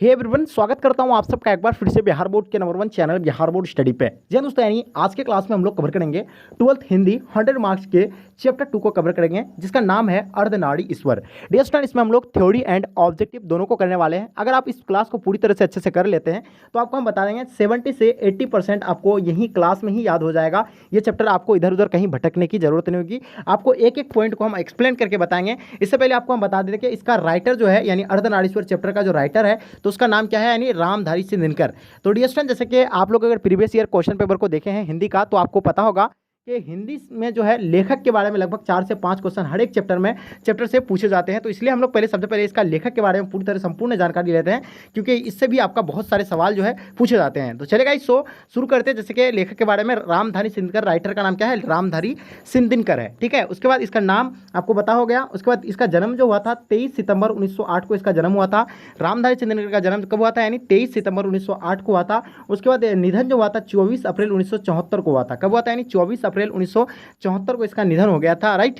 Hey everyone, स्वागत करता हूं आप सबका एक बार फिर से बिहार बोर्ड के number 1 channel Bihar board study पे। जी दोस्तों, यानी आज के क्लास में हम लोग कवर करेंगे 12th हिंदी 100 मार्क्स के चैप्टर 2 को कवर करेंगे, जिसका नाम है अर्धनारी ईश्वर। डियर स्टूडेंट, इसमें हम लोग थ्योरी एंड ऑब्जेक्टिव दोनों को करने वाले हैं। अगर आप इस क्लास को पूरी तरह से अच्छे से कर लेते हैं तो आपको हम बता देंगे 70 से 80% आपको यही क्लास में ही याद हो जाएगा। ये चैप्टर आपको इधर उधर कहीं भटकने की जरूरत नहीं होगी। आपको एक एक पॉइंट को हम एक्सप्लेन करके बताएंगे। इससे पहले आपको हम बता दें कि इसका राइटर जो है, यानी अर्धनारीश्वर चैप्टर का जो राइटर है, तो उसका नाम क्या है, यानी रामधारी सिंह दिनकर। तो डियर स्टूडेंट, जैसे कि आप लोग अगर प्रीवियस ईयर क्वेश्चन पेपर को देखे हैं हिंदी का, तो आपको पता होगा कि हिंदी में जो है लेखक के बारे में लगभग 4 से 5 क्वेश्चन हर एक चैप्टर से पूछे जाते हैं। तो इसलिए हम लोग सबसे पहले इसका लेखक के बारे में पूरी तरह संपूर्ण जानकारी लेते हैं, क्योंकि इससे भी आपका बहुत सारे सवाल जो है पूछे जाते हैं। तो चलेगा, इस शो शुरू करते हैं। जैसे कि लेखक के बारे में रामधारी सिंह दिनकर, राइटर का नाम क्या है, रामधारी सिंह दिनकर है। ठीक है, उसके बाद इसका नाम आपको पता हो गया। उसके बाद इसका जन्म जो हुआ था 23 सितंबर 1908 को इसका जन्म हुआ था। रामधारी सिंह दिनकर का जन्म कब हुआ था, यानी 23 सितंबर 1908 को हुआ था। उसके बाद निधन जो हुआ था 24 अप्रैल 1974 को हुआ था। कब हुआ था, यानी 24 अप्रैल 1974 को इसका निधन हो गया था। राइट,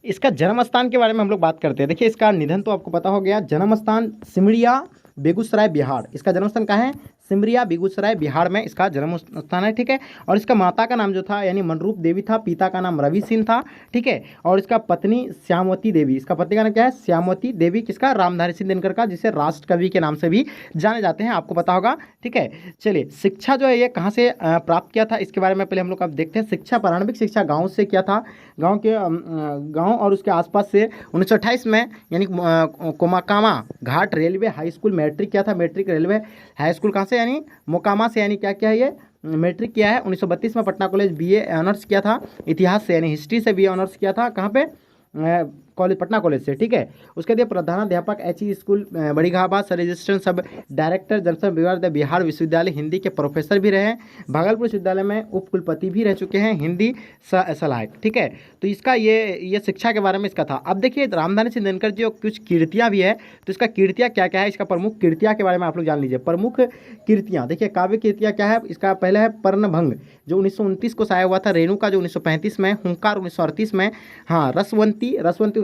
इसका जन्म स्थान के बारे में हम लोग बात करते हैं। देखिए, इसका निधन तो आपको पता हो गया। जन्म स्थान सिमरिया, बेगूसराय, बिहार। इसका जन्म स्थान कहाँ है, सिमरिया, बेगूसराय, बिहार में इसका जन्म स्थान है। ठीक है, और इसका माता का नाम जो था यानी मनरूप देवी था, पिता का नाम रवि सिंह था। ठीक है, और इसका पत्नी श्यामवती देवी। इसका पति का नाम क्या है, श्यामवती देवी, किसका, रामधारी सिंह दिनकर का, जिसे राष्ट्र कवि के नाम से भी जाने जाते हैं, आपको पता होगा। ठीक है, चलिए, शिक्षा जो है ये कहाँ से प्राप्त किया था, इसके बारे में पहले हम लोग अब देखते हैं। शिक्षा, प्रारंभिक शिक्षा गाँव से किया था, गाँव और उसके आसपास से। 1928 में यानी कोमाकामा घाट रेलवे हाई स्कूल मैट्रिक किया था। मैट्रिक रेलवे हाई स्कूल कहाँ से, यानी मोकामा से, यानी क्या क्या है, ये मैट्रिक किया है। 1932 में पटना कॉलेज बीए ऑनर्स किया था। इतिहास से यानी हिस्ट्री से बीए ऑनर्स किया था। कहाँ पे, कॉलेज, पटना कॉलेज से। ठीक है, उसके बाद प्रधानाध्यापक एचई स्कूल बड़ी घाबा, सब रजिस्ट्रेंट सब डायरेक्टर जनसंपर्क विभाग बिहार विश्वविद्यालय हिंदी के प्रोफेसर भी रहे। भागलपुर विश्वविद्यालय में उप कुलपति भी रह चुके हैं, हिंदी सलाहक। ठीक है, तो इसका ये शिक्षा के बारे में इसका था। अब देखिए, रामधारी सिंह दिनकर जो कुछ कीर्तियाँ भी है, तो इसका कीर्तियाँ क्या क्या है, इसका प्रमुख कीर्तियाँ के बारे में आप लोग जान लीजिए। प्रमुख कीर्तियाँ देखिए, काव्य कीर्तियाँ क्या है, इसका पहले है पर्णभंग, जो 1929 को शाया हुआ था। रेणुका जो 1935 में, हुंकार 1938 में, हाँ, रसवंती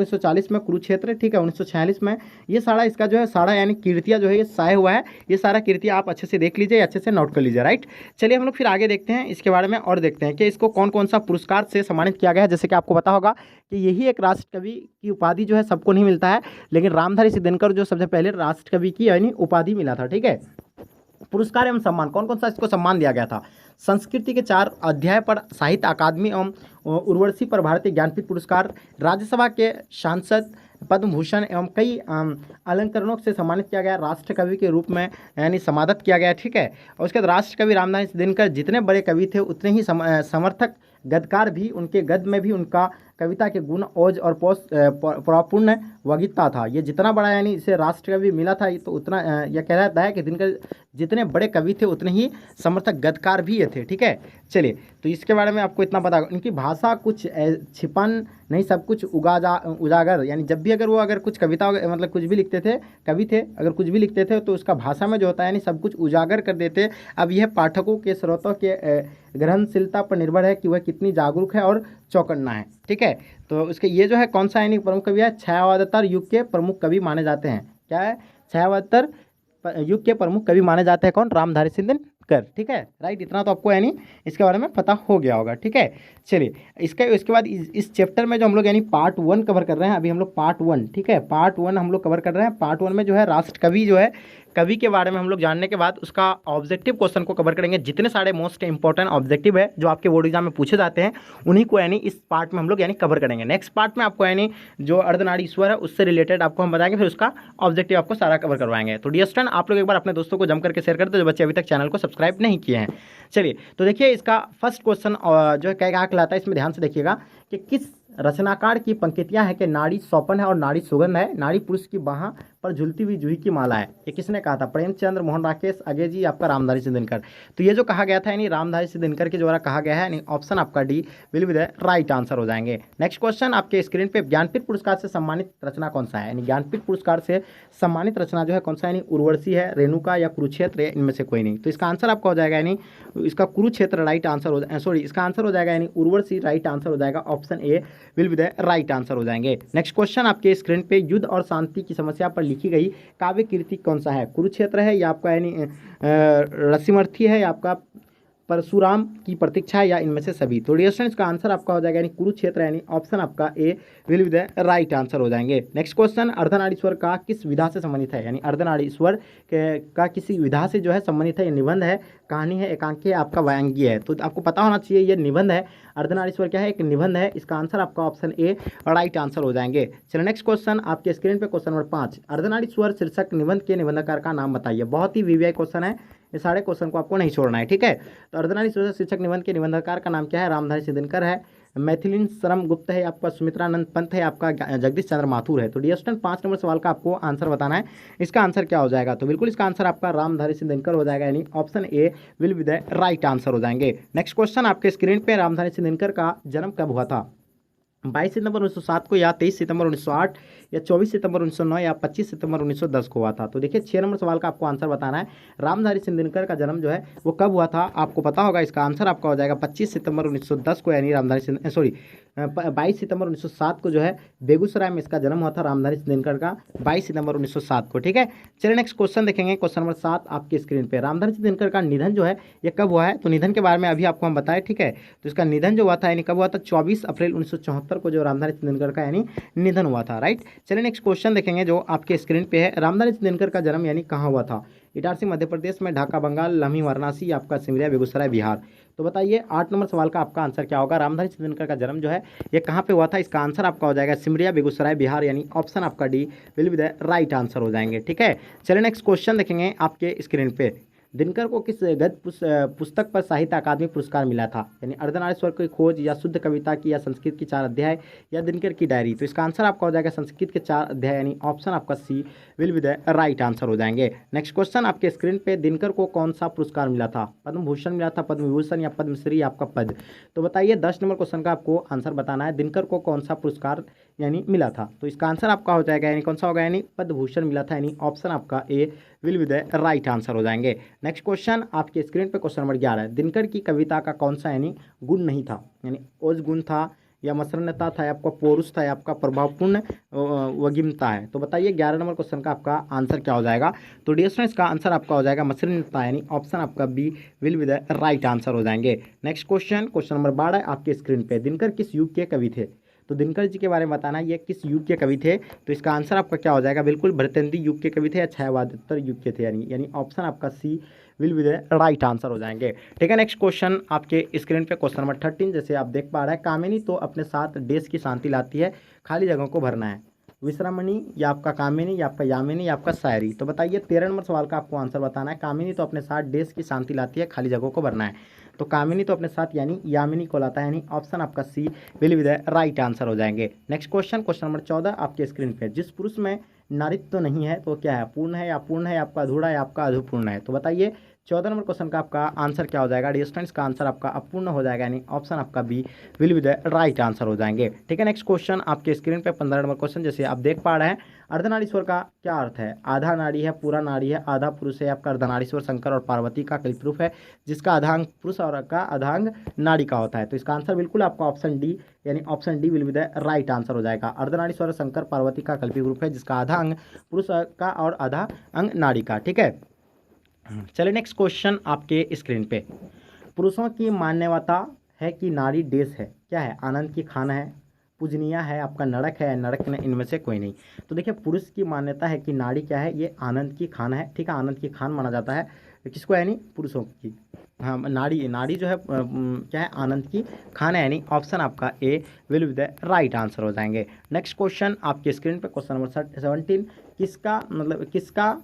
1940 में, कुरुक्षेत्र, ठीक है, 1946 में। ये सारा इसका जो है सारा यानी कीर्तियाँ जो है ये शाया हुआ है। ये सारा कीर्तियाँ आप अच्छे से देख लीजिए, अच्छे से नोट कर लीजिए। राइट, चलिए हम लोग फिर आगे देखते हैं इसके बारे में और देखते हैं कि इसको कौन कौन सा पुरस्कार से सम्मानित किया गया है। जैसे कि आपको पता होगा कि यही एक राष्ट्र कवि की उपाधि जो है सबको नहीं मिलता है, लेकिन रामधारी सिंह दिनकर जो सबसे पहले राष्ट्र कवि की यानी उपाधि मिला था। ठीक है, पुरस्कार एवं सम्मान कौन कौन सा इसको सम्मान दिया गया था। संस्कृति के 4 अध्याय पर साहित्य अकादमी एवं उर्वशी पर भारतीय ज्ञानपीठ पुरस्कार, राज्यसभा के सांसद पद्म भूषण एवं कई अलंकरणों से सम्मानित किया गया, राष्ट्र कवि के रूप में यानी समादत किया गया। ठीक है, और उसके बाद राष्ट्र कवि रामधारी सिंह दिनकर जितने बड़े कवि थे उतने ही समर्थक गद्यकार भी, उनके गद्य में भी उनका कविता के गुण, ओज और प्रपूर्ण वगिता था। ये जितना बड़ा यानी इसे राष्ट्र कवि मिला था, ये तो उतना यह कह रहा है कि दिनकर जितने बड़े कवि थे उतने ही समर्थक गद्यकार भी ये थे। ठीक है, चलिए, तो इसके बारे में आपको इतना पता। इनकी भाषा कुछ छिपन नहीं, सब कुछ उजागर, यानी जब भी अगर वो कुछ कविता मतलब कुछ भी लिखते थे, कवि थे, अगर कुछ भी लिखते थे तो उसका भाषा में जो होता है यानी सब कुछ उजागर कर देते। अब यह पाठकों के श्रोतों के ग्रहणशीलता पर निर्भर है कि वह कितनी जागरूक है और चौकन्ना है। ठीक है, तो उसके ये जो है कौन सा यानी प्रमुख कवि है, छायावादतर युग के प्रमुख कवि माने जाते हैं। क्या है, छायावादतर युग के प्रमुख कवि माने जाते हैं कौन, रामधारी सिंह दिनकर। ठीक है, राइट, इतना तो आपको यानी इसके बारे में पता हो गया होगा। ठीक है, चलिए, इसके बाद इस चैप्टर में जो हम लोग यानी पार्ट 1 कवर कर रहे हैं, अभी हम लोग पार्ट 1, ठीक है, पार्ट 1 हम लोग कवर कर रहे हैं। पार्ट 1 में जो है राष्ट्र कवि जो है, कवि के बारे में हम लोग जानने के बाद उसका ऑब्जेक्टिव क्वेश्चन को कवर करेंगे। जितने सारे मोस्ट इंपॉर्टेंट ऑब्जेक्टिव है जो आपके बोर्ड एग्जाम में पूछे जाते हैं, उन्हीं को यानी इस पार्ट में हम लोग यानी कवर करेंगे। नेक्स्ट पार्ट में आपको यानी जो अर्धनारी ईश्वर है उससे रिलेटेड आपको हम बताएंगे, फिर उसका ऑब्जेक्टिव आपको सारा कवर करवाएंगे। तो डियर स्टूडेंट, आप लोग एक बार अपने दोस्तों को जम करके शेयर कर दो जो बच्चे अभी तक चैनल को सब्सक्राइब नहीं किए हैं। चलिए, तो देखिए, इसका फर्स्ट क्वेश्चन जो है क्या कहलाता है, इसमें ध्यान से देखिएगा कि किस रचनाकार की पंक्तियां हैं कि नाड़ी सौपन है और नाड़ी सुगंध है, नाड़ी पुरुष की बाह पर झुलती हुई जूही की माला है। ये किसने कहा था, प्रेमचंद्र, मोहन राकेश, अजय जी, आपका रामधारी सिंह दिनकर। तो ये जो कहा गया था यानी रामधारी सिंह दिनकर के द्वारा कहा गया है, यानी ऑप्शन आपका D will be the right answer हो जाएंगे। नेक्स्ट क्वेश्चन आपके स्क्रीन पे, ज्ञानपीठ पुरस्कार से सम्मानित रचना कौन सा है, यानी ज्ञानपीठ पुरस्कार से सम्मानित रचना जो है कौन सा, यानी उर्वशी है, रेणुका या कुरुक्षेत्र, इनमें से कोई नहीं। तो इसका आंसर आपका हो जाएगा यानी इसका कुरुक्षेत्र राइट आंसर हो, सॉरी, इसका आंसर हो जाएगा यानी उर्वशी राइट आंसर हो जाएगा, option A will be the right answer हो जाएंगे। नेक्स्ट क्वेश्चन आपके स्क्रीन पे, युद्ध और शांति की समस्या पर लिखी गई काव्य कृति कौन सा है? कुरुक्षेत्र है, या आपका यानी रसिमर्थी है, या आपका परशुराम की प्रतीक्षा है, या इनमें से सभी? तो डियर स्टूडेंट्स, का आंसर आपका हो जाएगा यानी कुरुक्षेत्र, यानी ऑप्शन आपका A will be the right answer हो जाएंगे। नेक्स्ट क्वेश्चन, अर्धनारीश्वर का किस विधा से संबंधित है? यानी अर्धनारीश्वर का किसी विधा से जो है संबंधित है? ये निबंध है, कहानी है, एकांकी है, आपका व्यंग्य है? तो आपको पता होना चाहिए ये निबंध है। अर्धनारीश्वर क्या है? एक निबंध है। इसका आंसर आपका ऑप्शन ए राइट आंसर हो जाएंगे। चलिए नेक्स्ट क्वेश्चन आपके स्क्रीन पे, क्वेश्चन नंबर 5, अर्धनारीश्वर शीर्षक निबंध के निबंधकार का नाम बताइए। बहुत ही वीवीआई क्वेश्चन है, ये सारे क्वेश्चन को आपको नहीं छोड़ना है, ठीक है। तो अर्धनारीश्वर शीर्षक निबंध के निबंधकार का नाम क्या है? रामधारी सिंह है, मैथिलीन शर्म गुप्त है, आपका सुमित्रानंद पंत है, आपका जगदीश चंद्र माथुर है। तो डियर स्टूडेंट, 5 नंबर सवाल का आपको आंसर बताना है। इसका आंसर क्या हो जाएगा? तो बिल्कुल इसका आंसर आपका रामधारी सिंह हो जाएगा, यानी option A will be the right answer हो जाएंगे। नेक्स्ट क्वेश्चन आपके स्क्रीन पे, रामधारी सिंह का जन्म कब हुआ था? 22 सितंबर 1907 को, या 23 सितंबर 1908, या 24 सितंबर 1909, या 25 सितंबर 1910 को हुआ था? तो देखिए 6 नंबर सवाल का आपको आंसर बताना है। रामधारी सिंह का जन्म जो है वो कब हुआ था? आपको पता होगा। इसका आंसर आपका हो जाएगा 25 सितंबर 1910 को, यानी रामधारी सिंह 22 सितंबर 1907 को जो है बेगूसराय में इसका जन्म हुआ था, रामधारी सिंह का 22 सितंबर 1907 को, ठीक है। चलिए नेक्स्ट क्वेश्चन देखेंगे, क्वेश्चन नंबर 7 आपके स्क्रीन पे, रामधारी सिंह का निधन जो है ये कब हुआ है? तो निधन के बारे में अभी आपको हम बताएं, ठीक है। तो इसका निधन जो हुआ था यानी कब हुआ था? 24 अप्रैल 1974 को जो रामधारी सिंह का यानी निधन हुआ था, राइट। चलिए नेक्स्ट क्वेश्चन देखेंगे जो आपके स्क्रीन पे है, रामधारी सिंह का जन्म यानी कहाँ हुआ था? इटारसी मध्य प्रदेश में, ढाका बंगाल, लम्ही वाराणसी, आपका सिमरिया बेगूसराय बिहार? तो बताइए 8 नंबर सवाल का आपका आंसर क्या होगा? रामधारी सिंह का जन्म जो है ये कहाँ पे हुआ था? इसका आंसर आपका हो जाएगा सिमरिया बेगूसराय बिहार, यानी ऑप्शन आपका D will be the right answer हो जाएंगे, ठीक है। चलिए नेक्स्ट क्वेश्चन देखेंगे आपके स्क्रीन पे, दिनकर को किस गद्य पुस्तक पर साहित्य अकादमी पुरस्कार मिला था? यानी अर्धनारीश्वर की खोज, या शुद्ध कविता की, या संस्कृत की 4 अध्याय, या दिनकर की डायरी? तो इसका आंसर आपका हो जाएगा संस्कृत के 4 अध्याय, यानी ऑप्शन आपका C will be the right answer हो जाएंगे। नेक्स्ट क्वेश्चन आपके स्क्रीन पे, दिनकर को कौन सा पुरस्कार मिला था? पद्म भूषण मिला था, पद्म विभूषण, या पद्मश्री, या आपका पद? तो बताइए 10 नंबर क्वेश्चन का आपको आंसर बताना है, दिनकर को कौन सा पुरस्कार यानी मिला था? तो इसका आंसर आपका हो जाएगा यानी कौन सा होगा? यानी पद्म भूषण मिला था, यानी ऑप्शन आपका A will be the right answer हो जाएंगे। नेक्स्ट क्वेश्चन आपके स्क्रीन पे, क्वेश्चन नंबर 11, दिनकर की कविता का कौन सा यानी गुण नहीं था? यानी ओज गुण था, या मसरनता था, या आपका पौरुष था, या आपका प्रभावपूर्ण वगिमता है? तो बताइए 11 नंबर क्वेश्चन का आपका आंसर क्या हो जाएगा? तो डियर स्टूडेंट्स, इसका आंसर आपका हो जाएगा मसरनता, यानी ऑप्शन आपका B will be the right answer हो जाएंगे। नेक्स्ट क्वेश्चन, क्वेश्चन नंबर 12 आपके स्क्रीन पे, दिनकर किस युग के कवि थे? तो दिनकर जी के बारे में बताना, ये किस युग के कवि थे? तो इसका आंसर आपका क्या हो जाएगा? बिल्कुल भरतंदी युग के कवि थे, या छायावादोत्तर युग के थे, यानी ऑप्शन आपका C will be the right answer हो जाएंगे, ठीक है। नेक्स्ट क्वेश्चन आपके स्क्रीन पे, क्वेश्चन नंबर 13, जैसे आप देख पा रहे हैं, कामिनी तो अपने साथ देश की शांति लाती है, खाली जगहों को भरना है। विश्रामणी, या आपका कामिनी, या आपका यामिनी, या आपका शायरी? तो बताइए 13 नंबर सवाल का आपको आंसर बताना है। कामिनी तो अपने साथ देश की शांति लाती है, खाली जगहों को भरना है। तो कामिनी तो अपने साथ यानी यामिनी को लाता है, यानी ऑप्शन आपका C will be the right answer हो जाएंगे। नेक्स्ट क्वेश्चन, क्वेश्चन नंबर 14 आपके स्क्रीन पे, जिस पुरुष में नारित्व नहीं है तो क्या है? पूर्ण है, या अपूर्ण है, या आपका अधूरा, या आपका अधूपूर्ण है? तो बताइए 14 नंबर क्वेश्चन का आपका आंसर क्या हो जाएगा? डियर स्टूडेंट्स, का आंसर आपका अपूर्ण हो जाएगा, यानी ऑप्शन आपका B will be the right answer हो जाएंगे, ठीक है। नेक्स्ट क्वेश्चन आपके स्क्रीन पे 15 नंबर क्वेश्चन, जैसे आप देख पा रहे हैं, अर्धनारीश्वर का क्या अर्थ है? आधा नारी है, पूरा नारी है, आधा पुरुष है, आपका अर्धनारीश्वर शंकर और पार्वती का कल्परूप है, जिसका आधांग पुरुष और का आधांग नारी का होता है। तो इसका आंसर बिल्कुल आपका ऑप्शन डी, यानी option D will be the right answer हो जाएगा। अर्धनारीश्वर शंकर पार्वती का कल्पित रूप है, जिसका आधा अंग पुरुष का और आधा अंग नारी का, ठीक है। चलिए नेक्स्ट क्वेश्चन आपके स्क्रीन पे, पुरुषों की मान्यता है कि नारी देश है, क्या है? आनंद की खान है, पूजनीय है, आपका नरक है, नरक में इनमें से कोई नहीं? तो देखिए पुरुष की मान्यता है कि नारी क्या है? ये आनंद की खान है, ठीक है। आनंद की खान माना जाता है किसको? यानी पुरुषों की, हाँ, नारी जो है क्या है? आनंद की खान है, यानी ऑप्शन आपका A will be the right answer हो जाएंगे। नेक्स्ट क्वेश्चन आपके स्क्रीन पे, क्वेश्चन नंबर 17,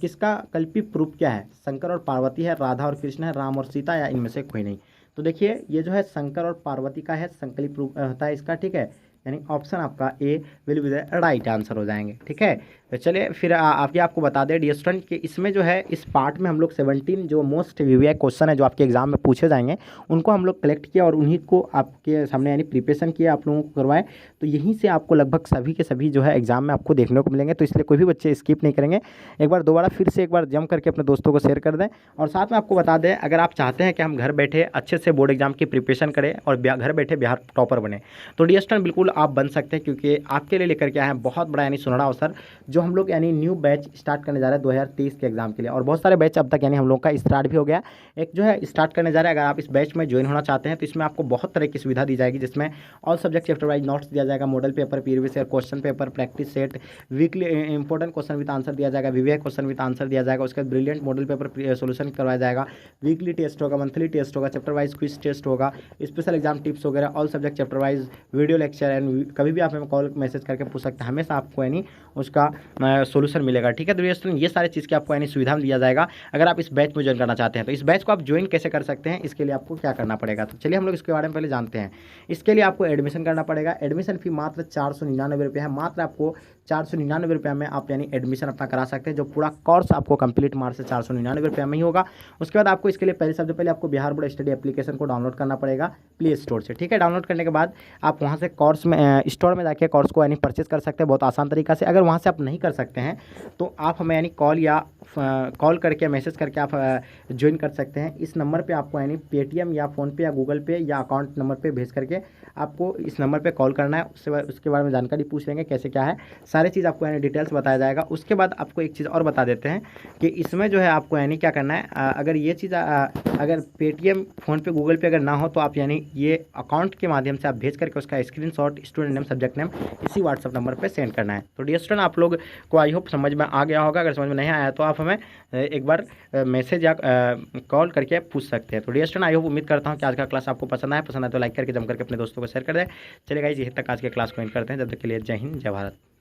किसका कल्पित प्रूफ क्या है? शंकर और पार्वती है, राधा और कृष्ण है, राम और सीता, या इनमें से कोई नहीं? तो देखिए ये जो है शंकर और पार्वती का है, संकल्प रूप होता है इसका, ठीक है। यानी ऑप्शन आपका A will be the right answer हो जाएंगे। ठीक है, तो चलिए फिर आपको बता दें डियर स्टूडेंट कि इसमें जो है इस पार्ट में हम लोग 17 जो मोस्ट वीवीआई क्वेश्चन है जो आपके एग्जाम में पूछे जाएंगे उनको हम लोग कलेक्ट किया और उन्हीं को आपके सामने यानी प्रिपरेशन किया, आप लोगों को करवाए। तो यहीं से आपको लगभग सभी के सभी जो है एग्जाम में आपको देखने को मिलेंगे, तो इसलिए कोई भी बच्चे स्किप नहीं करेंगे। एक बार दोबारा फिर से एक बार जम करके अपने दोस्तों को शेयर कर दें। और साथ में आपको बता दें, अगर आप चाहते हैं कि हम घर बैठे अच्छे से बोर्ड एग्जाम की प्रिपरेशन करें और घर बैठे बिहार टॉपर बने, तो डियर स्टूडेंट बिल्कुल आप बन सकते हैं, क्योंकि आपके लिए लेकर के आए हैं बहुत बड़ा यानी सुनहरा अवसर, जो हम लोग यानी न्यू बैच स्टार्ट करने जा रहे हैं 2023 के एग्जाम के लिए। और बहुत सारे बैच अब तक यानी हम लोग का स्टार्ट भी हो गया, एक जो है स्टार्ट करने जा रहे हैं। अगर आप इस बैच में ज्वाइन होना चाहते हैं तो इसमें आपको बहुत तरह की सुविधा दी जाएगी, जिसमें all subject chapter wise notes दिया जाएगा, model paper, previous year question paper, practice set, weekly important question with answer दिया जाएगा, वीवीआई क्वेश्चन विद आंसर दिया जाएगा, उसके बाद ब्रिलियंट मॉडल पेपर सोल्यूशन करवाया जाएगा, वीकली टेस्ट होगा, मंथली टेस्ट होगा, चैप्टर वाइज क्विज टेस्ट होगा, स्पेशल एग्जाम टिप्स वगैरह, all subject chapter wise video lecture and कभी भी आप हमें कॉल मैसेज करके पूछ सकते हैं, हमेशा आपको यानी उसका सोल्यूशन मिलेगा। ठीक है, तो ये सारे चीज़ की आपको यानी सुविधा दिया जाएगा अगर आप इस बैच में ज्वाइन करना चाहते हैं। तो इस बैच को आप ज्वाइन कैसे कर सकते हैं, इसके लिए आपको क्या करना पड़ेगा, तो चलिए हम लोग इसके बारे में पहले जानते हैं। इसके लिए आपको एडमिशन करना पड़ेगा। एडमिशन फी मात्र 499 रुपये है, मात्र आपको 499 रुपये में आप यानी एडमिशन अपना करा सकते हैं, जो पूरा कोर्स आपको कंप्लीट मार्च से 499 रुपये में ही होगा। उसके बाद आपको इसके लिए सबसे पहले आपको बिहार बोर्ड स्टडी एप्लीकेशन को डाउनलोड करना पड़ेगा प्ले स्टोर से। ठीक है, डाउनलोड करने के बाद आप वहाँ से कोर्स में स्टोर में जाके कोर्स को यानी परचेज कर सकते हैं बहुत आसान तरीका से। अगर वहाँ से आप नहीं कर सकते हैं तो आप हमें यानी कॉल करके मैसेज करके आप ज्वाइन कर सकते हैं। इस नंबर पे आपको यानी पेटीएम या फ़ोनपे या गूगल पे या अकाउंट नंबर पे भेज करके आपको इस नंबर पे कॉल करना है। उसके बारे में जानकारी पूछ लेंगे कैसे क्या है, सारी चीज़ आपको यानी डिटेल्स बताया जाएगा। उसके बाद आपको एक चीज़ और बता देते हैं कि इसमें जो है आपको यानी क्या करना है, अगर ये चीज़ अगर पेटीएम, फ़ोनपे, गूगल पे अगर ना हो तो आप यानी ये अकाउंट के माध्यम से आप भेज करके उसका screenshot student name, subject name इसी व्हाट्सअप नंबर पर सेंड करना है। तो डियर स्टूडेंट आप लोग को आई होप समझ में आ गया होगा। अगर समझ में नहीं आया तो आप हमें एक बार मैसेज या कॉल करके पूछ सकते हैं। तो डियर स्टूडेंट आई होप उम्मीद करता हूँ कि आज का क्लास आपको पसंद आए तो लाइक करके जम करके अपने दोस्तों को शेयर कर दें। चलिए गाइस, यहीं तक आज के क्लास को एंड करते हैं। जब तक के लिए जय हिंद, जय भारत।